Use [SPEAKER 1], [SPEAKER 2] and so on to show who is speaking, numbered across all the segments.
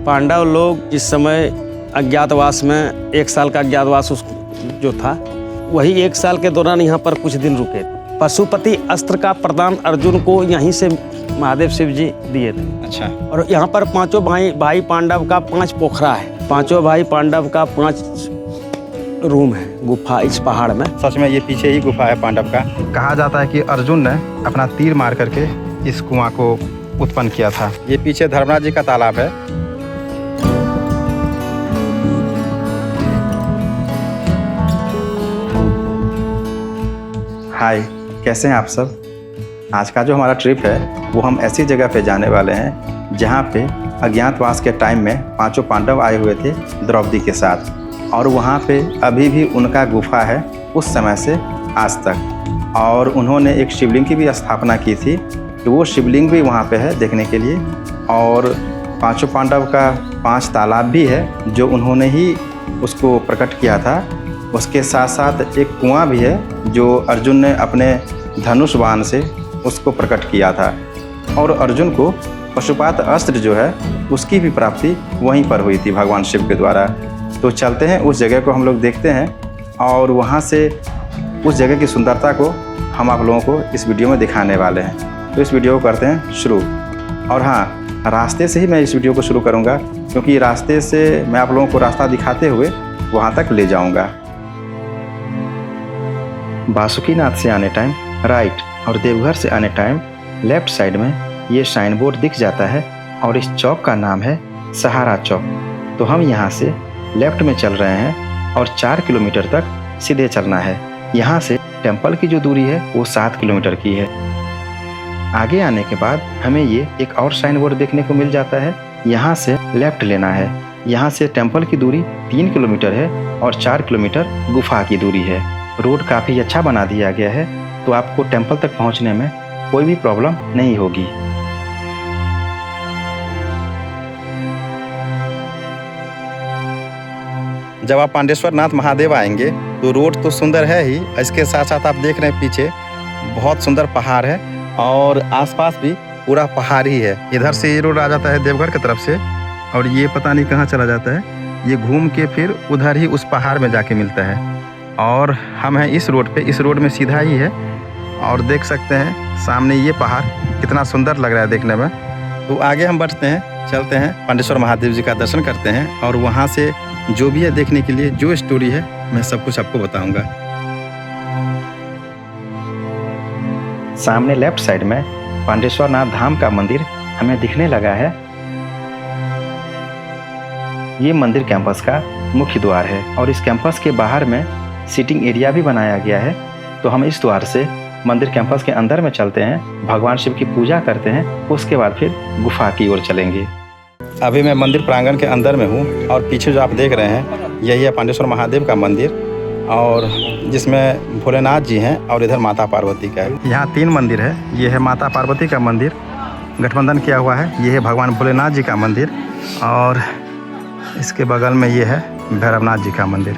[SPEAKER 1] पांडव लोग जिस समय अज्ञातवास में 1 साल का अज्ञातवास जो था, वही 1 साल के दौरान यहाँ पर कुछ दिन रुके थे। पशुपति अस्त्र का प्रदान अर्जुन को यहीं से महादेव शिव जी दिए थे।
[SPEAKER 2] अच्छा।
[SPEAKER 1] और यहाँ पर पांचों भाई पांडव का 5 पोखरा है। पांचों भाई पांडव का 5 रूम है, गुफा इस पहाड़ में।
[SPEAKER 2] सच में ये पीछे ही गुफा है पांडव का। कहा जाता है कि अर्जुन ने अपना तीर मार करके इस कुआं को उत्पन्न किया था। ये पीछे धर्मराज जी का तालाब है। हाय, कैसे हैं आप सब? आज का जो हमारा ट्रिप है वो हम ऐसी जगह पे जाने वाले हैं जहाँ पे अज्ञातवास के टाइम में 5 पांडव आए हुए थे द्रौपदी के साथ, और वहाँ पे अभी भी उनका गुफा है उस समय से आज तक। और उन्होंने एक शिवलिंग की भी स्थापना की थी, तो वो शिवलिंग भी वहाँ पे है देखने के लिए। और 5 पांडव का 5 तालाब भी है जो उन्होंने ही उसको प्रकट किया था। उसके साथ साथ एक कुआं भी है जो अर्जुन ने अपने धनुष बाण से उसको प्रकट किया था। और अर्जुन को पशुपात अस्त्र जो है उसकी भी प्राप्ति वहीं पर हुई थी भगवान शिव के द्वारा। तो चलते हैं उस जगह को हम लोग देखते हैं, और वहाँ से उस जगह की सुंदरता को हम आप लोगों को इस वीडियो में दिखाने वाले हैं। तो इस वीडियो को करते हैं शुरू। और हाँ, रास्ते से ही मैं इस वीडियो को शुरू करूँगा, क्योंकि रास्ते से मैं आप लोगों को रास्ता दिखाते हुए वहाँ तक ले जाऊँगा। बासुकीनाथ से आने टाइम राइट और देवघर से आने टाइम लेफ्ट साइड में ये साइन बोर्ड दिख जाता है, और इस चौक का नाम है सहारा चौक। तो हम यहाँ से लेफ्ट में चल रहे हैं और 4 किलोमीटर तक सीधे चलना है। यहाँ से टेंपल की जो दूरी है वो 7 किलोमीटर की है। आगे आने के बाद हमें ये एक और साइन बोर्ड देखने को मिल जाता है, यहाँ से लेफ्ट लेना है। यहाँ से टेंपल की दूरी 3 किलोमीटर है और 4 किलोमीटर गुफा की दूरी है। रोड काफ़ी अच्छा बना दिया गया है, तो आपको टेंपल तक पहुँचने में कोई भी प्रॉब्लम नहीं होगी। जब आप पांडेश्वर नाथ महादेव आएंगे तो रोड तो सुंदर है ही, इसके साथ साथ आप देख रहे हैं पीछे बहुत सुंदर पहाड़ है, और आसपास भी पूरा पहाड़ ही है। इधर से ये रोड आ जाता है देवघर की तरफ से, और ये पता नहीं कहाँ चला जाता है। ये घूम के फिर उधर ही उस पहाड़ में जाके मिलता है। और हम हैं इस रोड पे, इस रोड में सीधा ही है, और देख सकते हैं सामने ये पहाड़ कितना सुंदर लग रहा है देखने में। तो आगे हम बढ़ते हैं, चलते हैं पांडेश्वर महादेव जी का दर्शन करते हैं, और वहाँ से जो भी है देखने के लिए, जो स्टोरी है मैं सब कुछ आपको बताऊंगा। सामने लेफ्ट साइड में पांडेश्वर नाथ धाम का मंदिर हमें दिखने लगा है। ये मंदिर कैंपस का मुख्य द्वार है, और इस कैंपस के बाहर में सीटिंग एरिया भी बनाया गया है। तो हम इस द्वार से मंदिर कैंपस के अंदर में चलते हैं, भगवान शिव की पूजा करते हैं, उसके बाद फिर गुफा की ओर चलेंगे। अभी मैं मंदिर प्रांगण के अंदर में हूँ, और पीछे जो आप देख रहे हैं यही है पांडेश्वर महादेव का मंदिर, और जिसमें भोलेनाथ जी हैं और इधर माता पार्वती का है। यहाँ 3 मंदिर है। ये है माता पार्वती का मंदिर, गठबंधन किया हुआ है। ये है भगवान भोलेनाथ जी का मंदिर, और इसके बगल में ये है भैरवनाथ जी का मंदिर।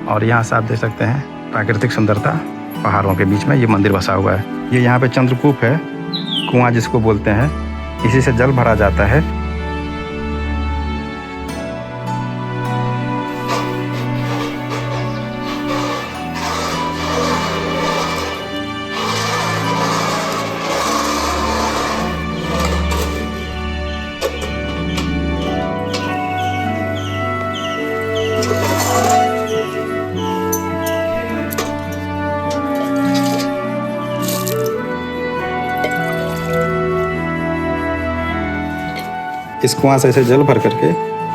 [SPEAKER 2] और यहाँ से आप देख सकते हैं प्राकृतिक सुंदरता, पहाड़ों के बीच में ये मंदिर बसा हुआ है। ये यहाँ पे चंद्रकूप है, कुआं जिसको बोलते हैं, इसी से जल भरा जाता है। इस कुआं से ऐसे जल भर करके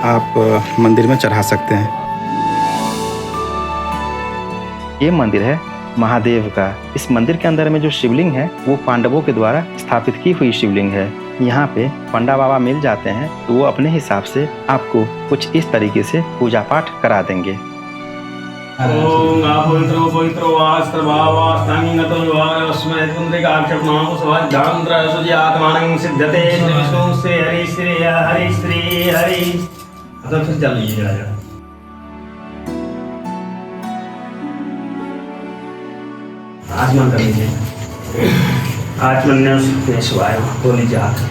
[SPEAKER 2] आप मंदिर में चढ़ा सकते हैं। ये मंदिर है महादेव का। इस मंदिर के अंदर में जो शिवलिंग है वो पांडवों के द्वारा स्थापित की हुई शिवलिंग है। यहाँ पे पंडा बाबा मिल जाते हैं, तो वो अपने हिसाब से आपको कुछ इस तरीके से पूजा पाठ करा देंगे।
[SPEAKER 3] ओम पवित्रो पवित्रो वास्त्रभावास्तांगिनतो युवास्मै पुंड्रिकाक्षमां स्वाध्यान्त्र सुजि आत्मानं सिद्धते विष्णु से हरि श्री हरि श्री हरि। तो फिर चल लीजिए राजा। आचमन कर लीजिए। आचमन शिवाय बोली जात।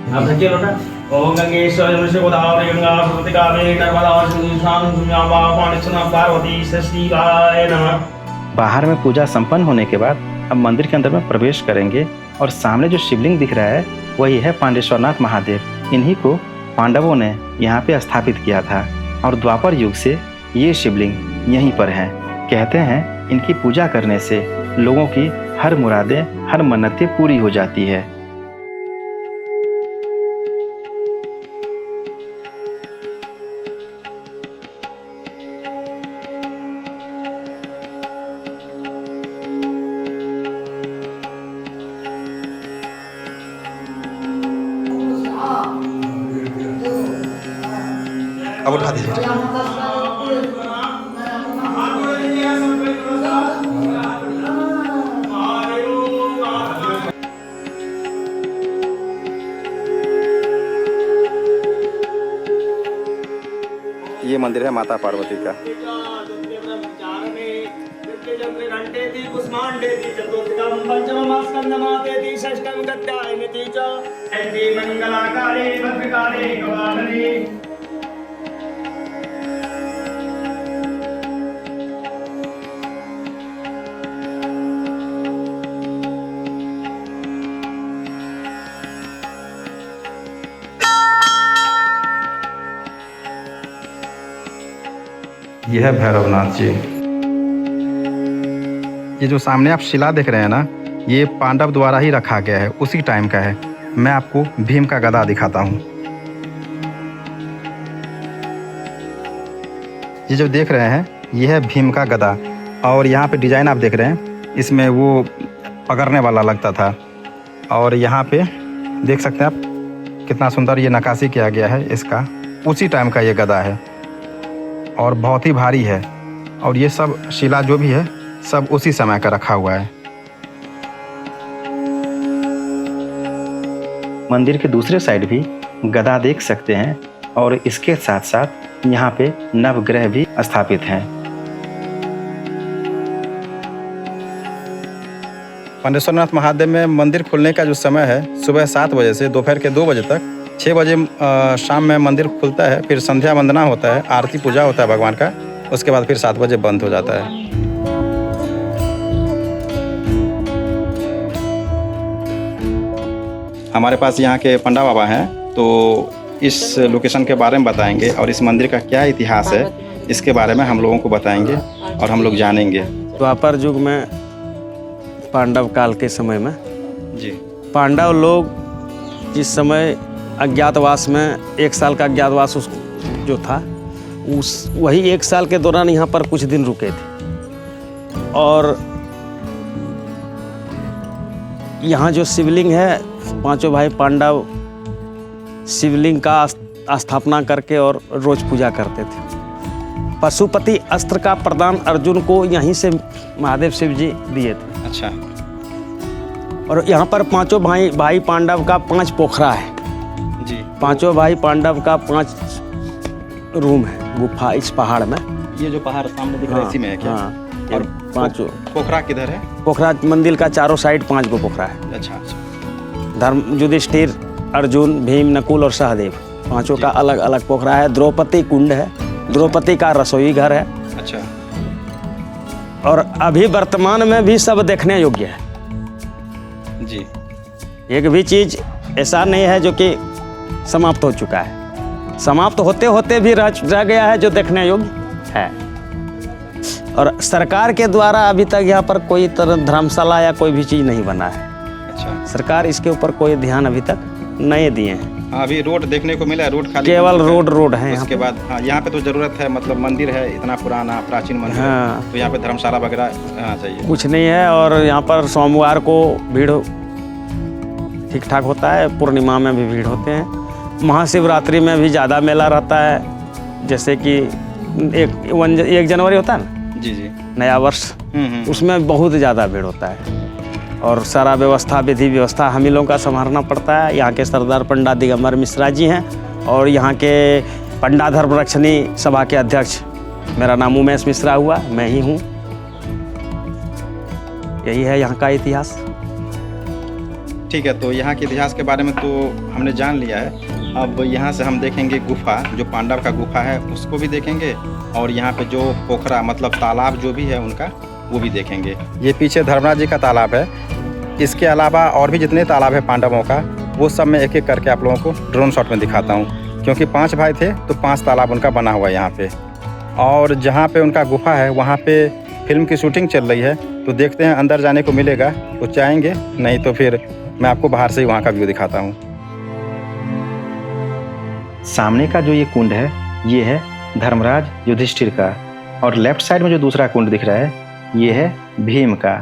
[SPEAKER 3] आप धक्के लोटा। ओम गंगेश्वर जमुनेश्वर गोदावरी गंगा सरस्वती कावेरी नर्मदा सिंधु शांति पाणी पार्वती शिवाय नमः।
[SPEAKER 2] बाहर में पूजा संपन्न होने के बाद अब मंदिर के अंदर में प्रवेश करेंगे और सामने जो शिवलिंग दिख रहा है वही है पांडेश्वरनाथ महादेव। इन्हीं को पांडवों ने यहाँ पे स्थापित किया था और द्वापर युग से ये शिवलिंग यहीं पर है। कहते हैं इनकी पूजा करने से लोगों की हर मुरादें, हर मन्नतें पूरी हो जाती है। अब उठा दीजिए। ये मंदिर है माता पार्वती का। यह है भैरवनाथ जी। ये जो सामने आप शिला देख रहे हैं ना, ये पांडव द्वारा ही रखा गया है, उसी टाइम का है। मैं आपको भीम का गदा दिखाता हूँ। ये जो देख रहे हैं ये है भीम का गदा और यहाँ पे डिजाइन आप देख रहे हैं, इसमें वो पकड़ने वाला लगता था और यहाँ पे देख सकते हैं आप कितना सुंदर ये नक्काशी किया गया है इसका। उसी टाइम का ये गदा है और बहुत ही भारी है और ये सब शिला जो भी है सब उसी समय का रखा हुआ है। मंदिर के दूसरे साइड भी गदा देख सकते हैं और इसके साथ साथ यहाँ पे नवग्रह भी स्थापित हैं। पांडेश्वरनाथ महादेव में मंदिर खुलने का जो समय है सुबह 7 बजे से दोपहर के 2 बजे तक। 6 बजे शाम में मंदिर खुलता है, फिर संध्या वंदना होता है, आरती पूजा होता है भगवान का, उसके बाद फिर 7 बजे बंद हो जाता है। हमारे पास यहाँ के पंडा बाबा हैं, तो इस लोकेशन के बारे में बताएंगे और इस मंदिर का क्या इतिहास है इसके बारे में हम लोगों को बताएंगे और हम लोग जानेंगे।
[SPEAKER 1] द्वापर युग में पांडव काल के समय में
[SPEAKER 2] जी
[SPEAKER 1] पांडव लोग जिस समय अज्ञातवास में 1 साल का अज्ञातवास जो था उस वही 1 साल के दौरान यहाँ पर कुछ दिन रुके थे। और यहाँ जो शिवलिंग है, 5 भाई पांडव शिवलिंग का स्थापना करके और रोज पूजा करते थे। पशुपति अस्त्र का प्रदान अर्जुन को यहीं से महादेव शिव जी दिए थे।
[SPEAKER 2] अच्छा।
[SPEAKER 1] और यहाँ पर 5 भाई पांडव का 5 पोखरा है
[SPEAKER 2] जी।
[SPEAKER 1] 5 भाई पांडव का 5 रूम है गुफा इस पहाड़ में।
[SPEAKER 2] ये जो पहाड़ सामने दिख रहा है इसी में है क्या?
[SPEAKER 1] हाँ।
[SPEAKER 2] और
[SPEAKER 1] 5
[SPEAKER 2] पोखरा किधर है?
[SPEAKER 1] पोखरा मंदिर का चारों साइड 5 गो पोखरा है।
[SPEAKER 2] अच्छा।
[SPEAKER 1] धर्म युधिष्ठिर, अर्जुन, भीम, नकुल और सहदेव 5 का अलग अलग पोखरा है। द्रौपदी कुंड है, द्रौपदी का रसोई घर है।
[SPEAKER 2] अच्छा।
[SPEAKER 1] और अभी वर्तमान में भी सब देखने योग्य है
[SPEAKER 2] जी।
[SPEAKER 1] एक भी चीज ऐसा नहीं है जो कि समाप्त हो चुका है। समाप्त होते होते भी रह गया है जो देखने योग्य है। और सरकार के द्वारा अभी तक यहाँ पर कोई तरह धर्मशाला या कोई भी चीज़ नहीं बना है।
[SPEAKER 2] अच्छा।
[SPEAKER 1] सरकार इसके ऊपर कोई ध्यान अभी तक नहीं दिए हैं।
[SPEAKER 2] हाँ, अभी रोड देखने को मिला है, रोड खाली
[SPEAKER 1] केवल रोड है।
[SPEAKER 2] उसके बाद हाँ, यहाँ पे तो जरूरत है, मतलब मंदिर है इतना पुराना प्राचीन मंदिर
[SPEAKER 1] हाँ।
[SPEAKER 2] है, तो यहाँ पे धर्मशाला वगैरह चाहिए।
[SPEAKER 1] कुछ नहीं है। और यहाँ पर सोमवार को भीड़ ठीक ठाक होता है, पूर्णिमा में भी भीड़ होते हैं, महाशिवरात्रि में भी ज़्यादा मेला रहता है। जैसे कि 1 जनवरी होता है ना,
[SPEAKER 2] जी जी,
[SPEAKER 1] नया वर्ष, उसमें बहुत ज़्यादा भीड़ होता है। और सारा व्यवस्था, विधि व्यवस्था हम ही लोगों का संभालना पड़ता है। यहाँ के सरदार पंडा दिगंबर मिश्रा जी हैं और यहाँ के पंडा धर्मरक्षणी सभा के अध्यक्ष, मेरा नाम उमेश मिश्रा हुआ, मैं ही हूँ। यही है यहाँ का इतिहास।
[SPEAKER 2] ठीक है, तो यहाँ के इतिहास के बारे में तो हमने जान लिया है। अब यहाँ से हम देखेंगे गुफा, जो पांडव का गुफा है उसको भी देखेंगे, और यहाँ पे जो पोखरा मतलब तालाब जो भी है उनका वो भी देखेंगे। ये पीछे धर्मराज जी का तालाब है। इसके अलावा और भी जितने तालाब है पांडवों का, वो सब मैं एक एक करके आप लोगों को ड्रोन शॉट में दिखाता हूँ, क्योंकि 5 भाई थे तो 5 तालाब उनका बना हुआ है यहाँ पे। और जहाँ पे उनका गुफा है वहाँ पे फिल्म की शूटिंग चल रही है, तो देखते हैं अंदर जाने को मिलेगा तो जाएंगे, नहीं तो फिर मैं आपको बाहर से ही वहाँ का व्यू दिखाता हूँ। सामने का जो ये कुंड है ये है धर्मराज युधिष्ठिर का, और लेफ्ट साइड में जो दूसरा कुंड दिख रहा है ये है भीम का।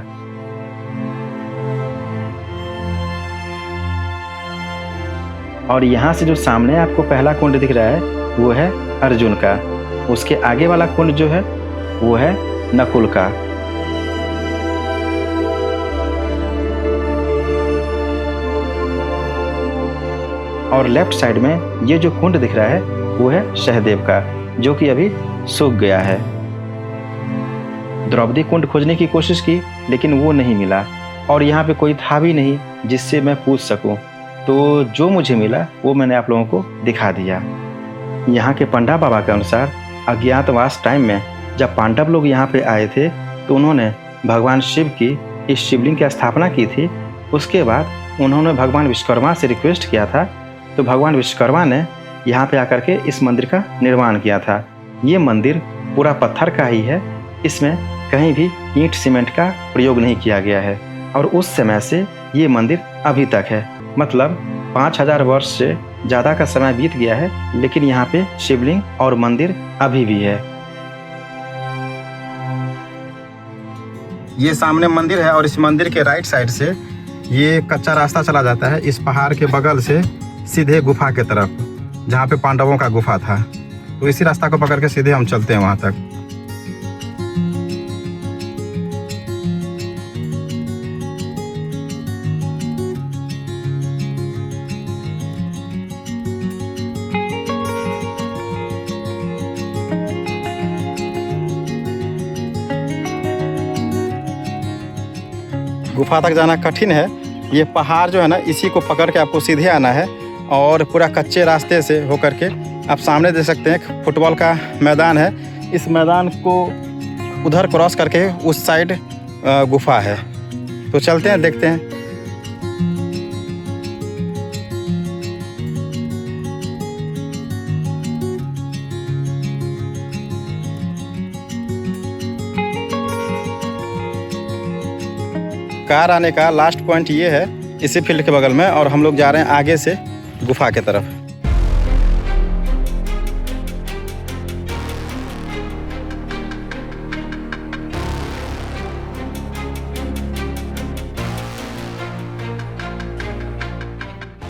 [SPEAKER 2] और यहाँ से जो सामने आपको पहला कुंड दिख रहा है वो है अर्जुन का। उसके आगे वाला कुंड जो है वो है नकुल का। और लेफ्ट साइड में ये जो कुंड दिख रहा है वो है सहदेव का, जो कि अभी सूख गया है। द्रौपदी कुंड खोजने की कोशिश की लेकिन वो नहीं मिला, और यहाँ पे कोई था भी नहीं जिससे मैं पूछ सकूं, तो जो मुझे मिला वो मैंने आप लोगों को दिखा दिया। यहाँ के पंडा बाबा के अनुसार अज्ञातवास टाइम में जब पांडव लोग यहाँ पे आए थे तो उन्होंने भगवान शिव की इस शिवलिंग की स्थापना की थी। उसके बाद उन्होंने भगवान विश्वकर्मा से रिक्वेस्ट किया था, तो भगवान विश्वकर्मा ने यहाँ पे आकर के इस मंदिर का निर्माण किया था। ये मंदिर पूरा पत्थर का ही है, इसमें कहीं भी ईंट सीमेंट का प्रयोग नहीं किया गया है, और उस समय से ये मंदिर अभी तक है। मतलब 5000 वर्ष से ज़्यादा का समय बीत गया है, लेकिन यहाँ पे शिवलिंग और मंदिर अभी भी है। ये सामने मंदिर है, और इस मंदिर के राइट साइड से ये कच्चा रास्ता चला जाता है इस पहाड़ के बगल से सीधे गुफा के तरफ, जहाँ पे पांडवों का गुफा था। तो इसी रास्ता को पकड़ के सीधे हम चलते हैं वहाँ तक। गुफा तक जाना कठिन है। ये पहाड़ जो है ना, इसी को पकड़ के आपको सीधे आना है, और पूरा कच्चे रास्ते से होकर के आप सामने देख सकते हैं फुटबॉल का मैदान है। इस मैदान को उधर क्रॉस करके उस साइड गुफा है। तो चलते हैं, देखते हैं। कार आने का लास्ट पॉइंट ये है, इसी फील्ड के बगल में, और हम लोग जा रहे हैं आगे से गुफा के तरफ।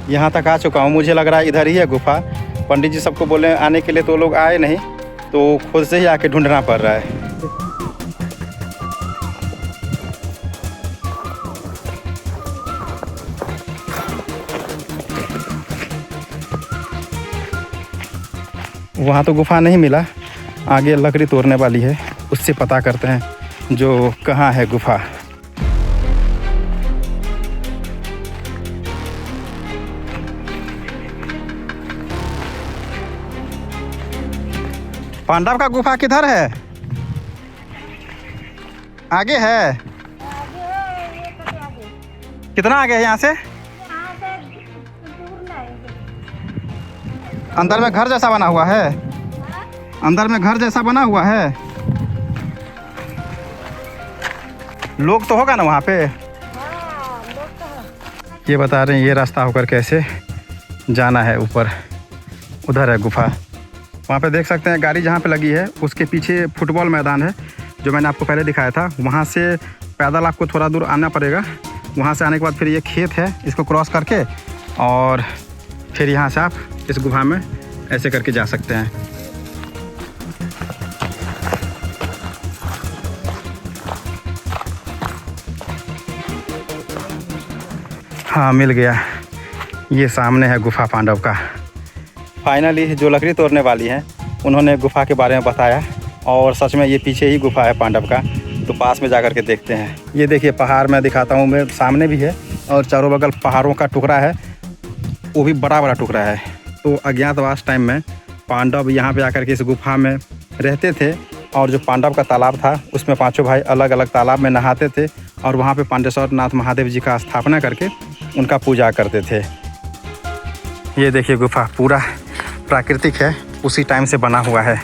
[SPEAKER 2] यहाँ तक आ चुका हूँ, मुझे लग रहा है इधर ही है गुफा। पंडित जी सबको बोले आने के लिए, तो लोग आए नहीं, तो खुद से ही आके ढूंढना पड़ रहा है। वहाँ तो गुफा नहीं मिला, आगे लकड़ी तोड़ने वाली है, उससे पता करते हैं जो कहाँ है गुफा। पांडव का गुफा किधर है? आगे है। कितना आगे है यहाँ से? अंदर में घर जैसा बना हुआ है। अंदर में घर जैसा बना हुआ है। लोग तो होगा ना वहाँ पे? ये बता रहे हैं ये रास्ता होकर कैसे जाना है ऊपर। उधर है गुफा। वहाँ पे देख सकते हैं गाड़ी जहाँ पे लगी है उसके पीछे फुटबॉल मैदान है, जो मैंने आपको पहले दिखाया था। वहाँ से पैदल आपको थोड़ा दूर आना पड़ेगा। वहाँ से आने के बाद फिर ये खेत है, इसको क्रॉस करके और फिर यहाँ से आप इस गुफा में ऐसे करके जा सकते हैं। हाँ, मिल गया। ये सामने है गुफा पांडव का। फाइनली जो लकड़ी तोड़ने वाली हैं उन्होंने गुफा के बारे में बताया, और सच में ये पीछे ही गुफा है पांडव का। तो पास में जाकर के देखते हैं। ये देखिए पहाड़ मैं दिखाता हूँ, मैं सामने भी है, और चारों बगल पहाड़ों का टुकड़ा है, वो भी बड़ा बड़ा टुकड़ा है। तो अज्ञातवास टाइम में पांडव यहाँ पे आकर के इस गुफा में रहते थे और जो पांडव का तालाब था उसमें पांचों भाई अलग अलग तालाब में नहाते थे और वहाँ पे पांडेश्वर नाथ महादेव जी का स्थापना करके उनका पूजा करते थे। ये देखिए गुफा पूरा प्राकृतिक है, उसी टाइम से बना हुआ है।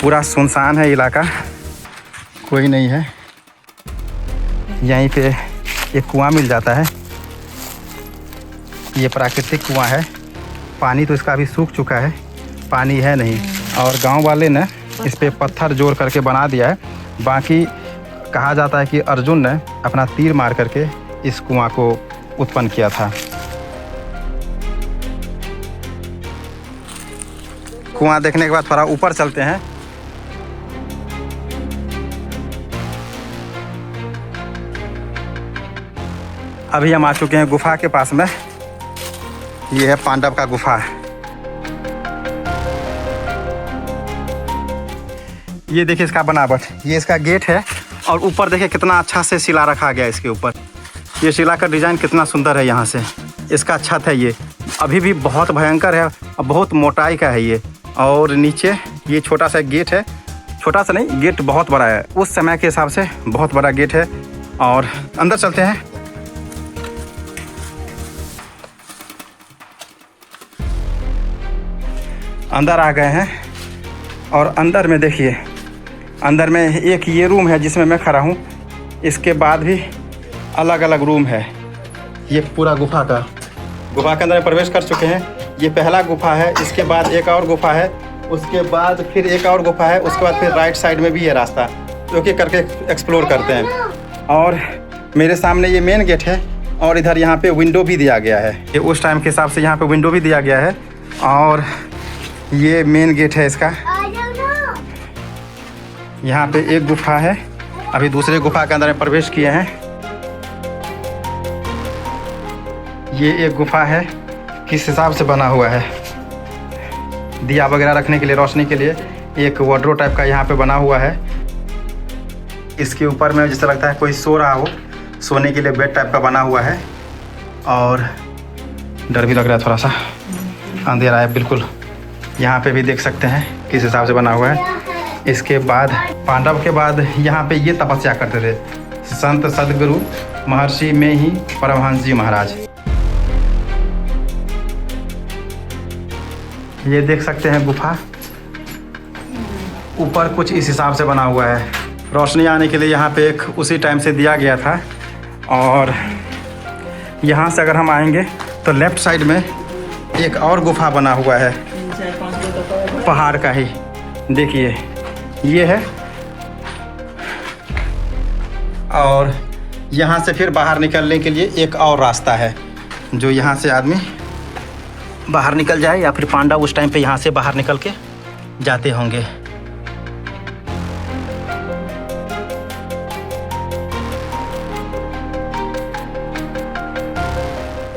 [SPEAKER 2] पूरा सुनसान है इलाका, कोई नहीं है। यहीं पे एक कुआं मिल जाता है, ये प्राकृतिक कुआं है। पानी तो इसका अभी सूख चुका है, पानी है नहीं। और गांव वाले ने इस पे पत्थर जोड़ करके बना दिया है। बाकी कहा जाता है कि अर्जुन ने अपना तीर मार करके इस कुआं को उत्पन्न किया था। कुआं देखने के बाद थोड़ा ऊपर चलते हैं। अभी हम आ चुके हैं गुफा के पास में। ये है पांडव का गुफा। ये देखिए इसका बनावट, ये इसका गेट है और ऊपर देखिए कितना अच्छा से शिला रखा गया है इसके ऊपर। ये शिला का डिज़ाइन कितना सुंदर है। यहाँ से इसका छत है, ये अभी भी बहुत भयंकर है और बहुत मोटाई का है ये। और नीचे ये छोटा सा गेट है, छोटा सा नहीं, गेट बहुत बड़ा है, उस समय के हिसाब से बहुत बड़ा गेट है। और अंदर चलते हैं। अंदर आ गए हैं और अंदर में देखिए, अंदर में एक ये रूम है जिसमें मैं खड़ा हूँ। इसके बाद भी अलग अलग रूम है। ये पूरा गुफा के अंदर प्रवेश कर चुके हैं। ये पहला गुफा है, इसके बाद एक और गुफा है, उसके बाद फिर एक और गुफा है, उसके बाद फिर राइट साइड में भी है रास्ता, जो कि करके एक्सप्लोर करते हैं। और मेरे सामने ये मेन गेट है और इधर यहाँ पे विंडो भी दिया गया है। ये उस टाइम के हिसाब से यहाँ पे विंडो भी दिया गया है। और ये मेन गेट है इसका। यहाँ पे एक गुफा है, अभी दूसरे गुफा के अंदर में प्रवेश किए हैं। ये एक गुफा है, किस हिसाब से बना हुआ है, दिया वगैरह रखने के लिए, रोशनी के लिए एक वार्डरोब टाइप का यहाँ पे बना हुआ है। इसके ऊपर में जैसा लगता है कोई सो रहा हो, सोने के लिए बेड टाइप का बना हुआ है। और डर भी लग रहा है, थोड़ा सा अंधेरा है बिल्कुल। यहाँ पे भी देख सकते हैं किस हिसाब से बना हुआ है। इसके बाद पांडव के बाद यहाँ पे ये तपस्या करते थे संत सदगुरु महर्षि में ही परमहंस जी महाराज। ये देख सकते हैं गुफा, ऊपर कुछ इस हिसाब से बना हुआ है। रोशनी आने के लिए यहाँ पे एक उसी टाइम से दिया गया था। और यहाँ से अगर हम आएंगे तो लेफ्ट साइड में एक और गुफा बना हुआ है, पहाड़ का ही। देखिए ये है। और यहाँ से फिर बाहर निकलने के लिए एक और रास्ता है, जो यहाँ से आदमी बाहर निकल जाए, या फिर पांडव उस टाइम पे यहाँ से बाहर निकल के जाते होंगे।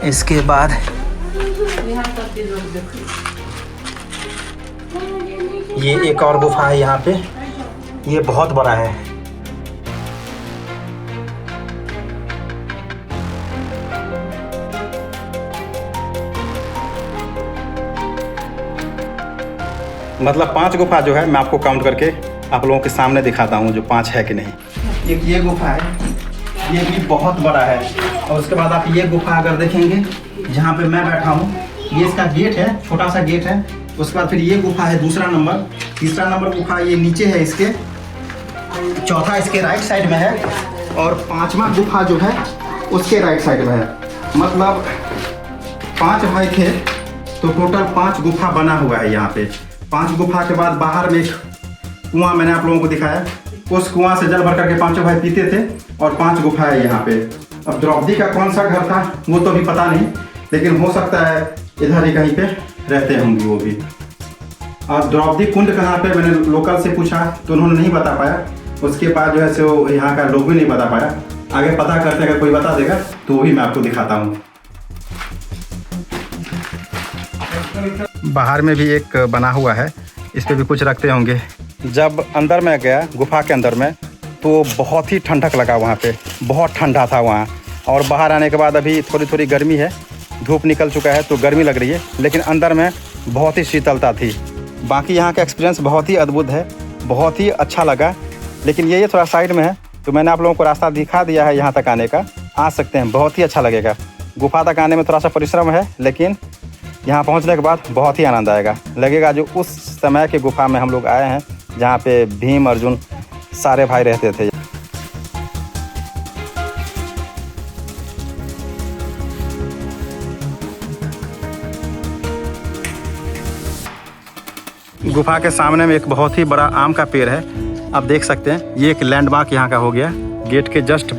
[SPEAKER 2] इसके बाद ये एक और गुफा है यहाँ पे, ये बहुत बड़ा है। मतलब 5 गुफा जो है, मैं आपको काउंट करके आप लोगों के सामने दिखाता हूँ जो 5 है कि नहीं। एक ये गुफा है, ये भी बहुत बड़ा है। और उसके बाद आप ये गुफा अगर देखेंगे जहाँ पे मैं बैठा हूँ, ये इसका गेट है, छोटा सा गेट है। उसके बाद फिर ये गुफा है दूसरा नंबर, तीसरा नंबर गुफा ये नीचे है इसके, चौथा इसके राइट साइड में है, और 5वां गुफा जो है उसके राइट साइड में है। मतलब 5 भाई थे तो टोटल 5 गुफा बना हुआ है यहाँ पे। 5 गुफा के बाद बाहर में एक कुआं मैंने आप लोगों को दिखाया, उस कुआं से जल भर करके 5 भाई पीते थे। और 5 गुफा है यहाँ पे। अब द्रौपदी का कौन सा घर था वो तो अभी पता नहीं, लेकिन हो सकता है इधर ही कहीं पे रहते होंगे वो भी। और द्रौपदी कुंड कहाँ पे, मैंने लोकल से पूछा तो उन्होंने नहीं बता पाया। उसके बाद जो है सो यहाँ का लोग भी नहीं बता पाया। आगे पता करते हैं, अगर कोई बता देगा तो वो भी मैं आपको दिखाता हूँ। बाहर में भी एक बना हुआ है, इस पर भी कुछ रखते होंगे। जब अंदर में गया गुफा के अंदर में तो बहुत ही ठंडक लगा वहाँ पे, बहुत ठंडा था वहाँ। और बाहर आने के बाद अभी थोड़ी थोड़ी गर्मी है, धूप निकल चुका है तो गर्मी लग रही है, लेकिन अंदर में बहुत ही शीतलता थी। बाकी यहाँ का एक्सपीरियंस बहुत ही अद्भुत है, बहुत ही अच्छा लगा। लेकिन ये थोड़ा साइड में है तो मैंने आप लोगों को रास्ता दिखा दिया है, यहाँ तक आने का आ सकते हैं, बहुत ही अच्छा लगेगा। गुफा तक आने में थोड़ा सा परिश्रम है, लेकिन यहाँ पहुँचने के बाद बहुत ही आनंद आएगा। लगेगा जो उस समय के गुफा में हम लोग आए हैं, जहाँ पे भीम अर्जुन सारे भाई रहते थे। गुफा के सामने में एक बहुत ही बड़ा आम का पेड़ है, आप देख सकते हैं। ये एक लैंडमार्क यहाँ का हो गया। गेट के जस्ट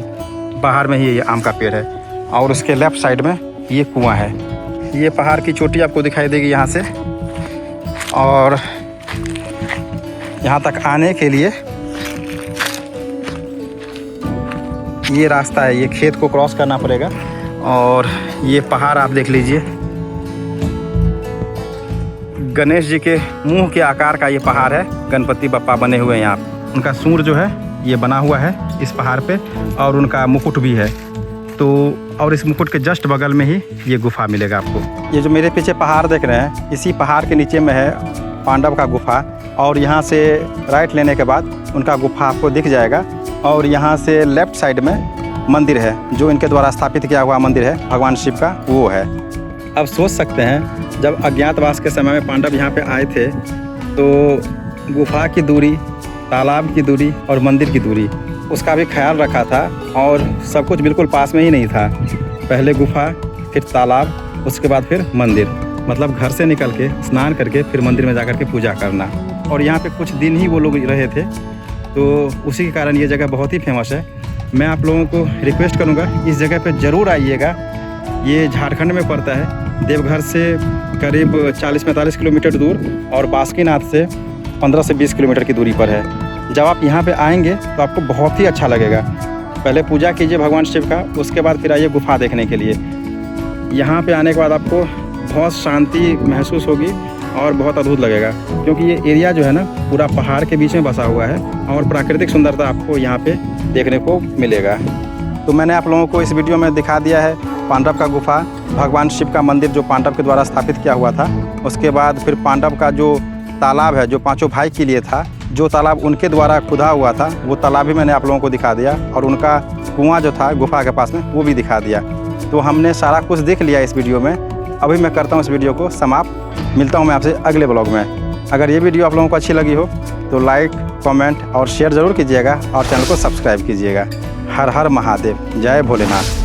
[SPEAKER 2] बाहर में ही ये आम का पेड़ है और उसके लेफ्ट साइड में ये कुआं है। ये पहाड़ की चोटी आपको दिखाई देगी यहाँ से, और यहाँ तक आने के लिए ये रास्ता है। ये खेत को क्रॉस करना पड़ेगा और ये पहाड़ आप देख लीजिए। गणेश जी के मुंह के आकार का ये पहाड़ है। गणपति बप्पा बने हुए हैं यहाँ। उनका सूंड जो है ये बना हुआ है इस पहाड़ पे, और उनका मुकुट भी है। तो और इस मुकुट के जस्ट बगल में ही ये गुफा मिलेगा आपको। ये जो मेरे पीछे पहाड़ देख रहे हैं, इसी पहाड़ के नीचे में है पांडव का गुफा, और यहाँ से राइट लेने के बाद उनका गुफा आपको दिख जाएगा। और यहाँ से लेफ्ट साइड में मंदिर है, जो इनके द्वारा स्थापित किया हुआ मंदिर है भगवान शिव का, वो है। अब सोच सकते हैं, जब अज्ञातवास के समय में पांडव यहाँ पे आए थे तो गुफा की दूरी, तालाब की दूरी और मंदिर की दूरी, उसका भी ख्याल रखा था। और सब कुछ बिल्कुल पास में ही नहीं था। पहले गुफा, फिर तालाब, उसके बाद फिर मंदिर। मतलब घर से निकल के स्नान करके फिर मंदिर में जाकर के पूजा करना। और यहाँ पे कुछ दिन ही वो लोग रहे थे, तो उसी के कारण ये जगह बहुत ही फेमस है। मैं आप लोगों को रिक्वेस्ट करूँगा, इस जगह पे ज़रूर आइएगा। ये झारखंड में पड़ता है, देवघर से करीब 40-45 किलोमीटर दूर, और बासुकीनाथ से 15 से 20 किलोमीटर की दूरी पर है। जब आप यहाँ पे आएंगे तो आपको बहुत ही अच्छा लगेगा। पहले पूजा कीजिए भगवान शिव का, उसके बाद फिर आइए गुफा देखने के लिए। यहाँ पे आने के बाद आपको बहुत शांति महसूस होगी और बहुत अद्भुत लगेगा, क्योंकि ये एरिया जो है ना पूरा पहाड़ के बीच में बसा हुआ है, और प्राकृतिक सुंदरता आपको यहाँ पे देखने को मिलेगा। तो मैंने आप लोगों को इस वीडियो में दिखा दिया है पांडव का गुफा, भगवान शिव का मंदिर जो पांडव के द्वारा स्थापित किया हुआ था। उसके बाद फिर पांडव का जो तालाब है, जो पांचों भाई के लिए था, जो तालाब उनके द्वारा खुदा हुआ था, वो तालाब भी मैंने आप लोगों को दिखा दिया। और उनका कुआं जो था गुफा के पास में, वो भी दिखा दिया। तो हमने सारा कुछ देख लिया इस वीडियो में। अभी मैं करता हूँ इस वीडियो को समाप्त। मिलता हूँ मैं आपसे अगले ब्लॉग में। अगर ये वीडियो आप लोगों को अच्छी लगी हो तो लाइक, कमेंट और शेयर ज़रूर कीजिएगा, और चैनल को सब्सक्राइब कीजिएगा। हर हर महादेव, जय भोलेनाथ।